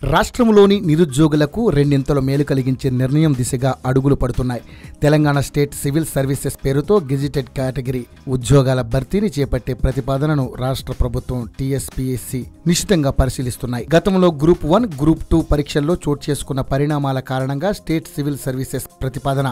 రాష్ట్రంలోని నిరుద్యోగులకు రెండింతల మేలు కలిగించే నిర్ణయం దిశగా అడుగులు పడుతున్నాయి. తెలంగాణ స్టేట్ సివిల్ సర్వీసెస్ పేరుతో గెజిటెడ్ కేటగిరీ ఉద్యోగాల భర్తీని చేపట్టే ప్రతిపాదనను రాష్ట్ర ప్రభుత్వం టీఎస్పీఎస్సీ నిశితంగా పరిశీలిస్తున్నాయి. గతంలో గ్రూప్ 1, గ్రూప్ 2 పరీక్షల్లో చోటు చేసుకున్న పరిణామాల కారణంగా స్టేట్ సివిల్ సర్వీసెస్ ప్రతిపాదన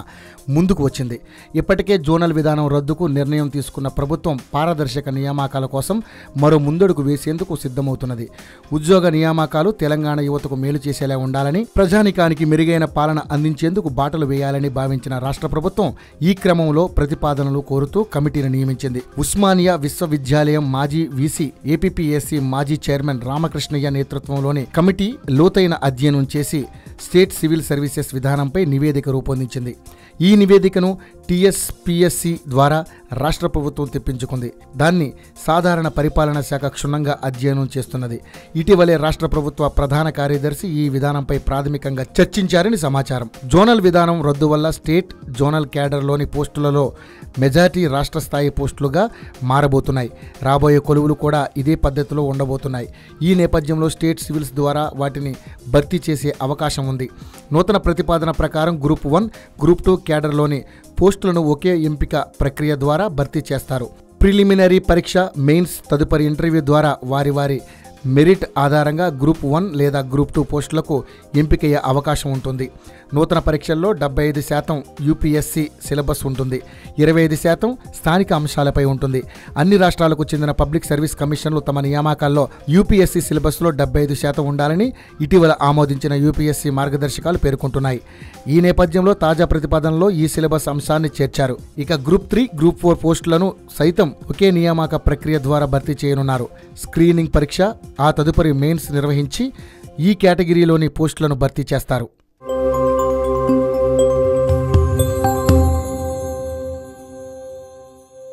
ముందుకు వచ్చింది. ఇప్పటికే జోనల్ విధానం రద్దుకు నిర్ణయం తీసుకున్న ప్రభుత్వం పారదర్శక నియామకాల కోసం మరో ముందడుగు వేసేందుకు సిద్ధమవుతున్నది. ఉద్యోగ నియామకాలు తెలంగాణ యువతకు మేలు చేసేలా ఉండాలని, ప్రజానికానికి మెరుగైన పాలన అందించేందుకు బాటలు వేయాలని భావించిన రాష్ట్ర ప్రభుత్వం ఈ క్రమంలో ప్రతిపాదనలు కోరుతూ కమిటీని నియమించింది. ఉస్మానియా విశ్వవిద్యాలయం మాజీ వీసీ, ఏపీపీఎస్సీ మాజీ చైర్మన్ రామకృష్ణయ్య నేతృత్వంలోని కమిటీ లోతైన అధ్యయనం చేసి స్టేట్ సివిల్ సర్వీసెస్ విధానంపై నివేదిక రూపొందించింది. ఈ నివేదికను టీఎస్పీఎస్సీ ద్వారా రాష్ట్ర ప్రభుత్వం తెప్పించుకుంది. దాన్ని సాధారణ పరిపాలనా శాఖ క్షుణ్ణంగా అధ్యయనం చేస్తున్నది. ఇటీవలే రాష్ట్ర ప్రభుత్వ ప్రధాన కార్యదర్శి ఈ విధానంపై ప్రాథమికంగా చర్చించారని సమాచారం. జోనల్ విధానం రద్దు వల్ల స్టేట్, జోనల్ క్యాడర్లోని పోస్టులలో మెజారిటీ రాష్ట్ర స్థాయి పోస్టులుగా మారబోతున్నాయి. రాబోయే కొలువులు కూడా ఇదే పద్ధతిలో ఉండబోతున్నాయి. ఈ నేపథ్యంలో స్టేట్ సివిల్స్ ద్వారా వాటిని భర్తీ చేసే అవకాశం ఉంది. నూతన ప్రతిపాదన ప్రకారం గ్రూప్ 1, గ్రూప్ 2 క్యాడర్లోని పోస్టులను ఒకే ఎంపిక ప్రక్రియ ద్వారా భర్తీ చేస్తారు. ప్రిలిమినరీ పరీక్ష, మెయిన్స్ తదుపరి ఇంటర్వ్యూ ద్వారా వారి మెరిట్ ఆధారంగా గ్రూప్ 1 లేదా గ్రూప్ 2 పోస్టులకు ఎంపికయ్యే అవకాశం ఉంటుంది. నూతన పరీక్షల్లో 75% యూపీఎస్సీ సిలబస్ ఉంటుంది. 25% స్థానిక అంశాలపై ఉంటుంది. అన్ని రాష్ట్రాలకు చెందిన పబ్లిక్ సర్వీస్ కమిషన్లు తమ నియామకాల్లో యూపీఎస్సీ సిలబస్లో 75% ఉండాలని ఇటీవల ఆమోదించిన యూపీఎస్సీ మార్గదర్శకాలు పేర్కొంటున్నాయి. ఈ నేపథ్యంలో తాజా ప్రతిపాదనలో ఈ సిలబస్ అంశాన్ని చేర్చారు. ఇక గ్రూప్ 3, గ్రూప్ 4 పోస్టులను సైతం ఒకే నియామక ప్రక్రియ ద్వారా భర్తీ చేయనున్నారు. స్క్రీనింగ్ పరీక్ష, ఆ తదుపరి మెయిన్స్ నిర్వహించి ఈ కేటగిరీలోని పోస్టులను భర్తీ చేస్తారు.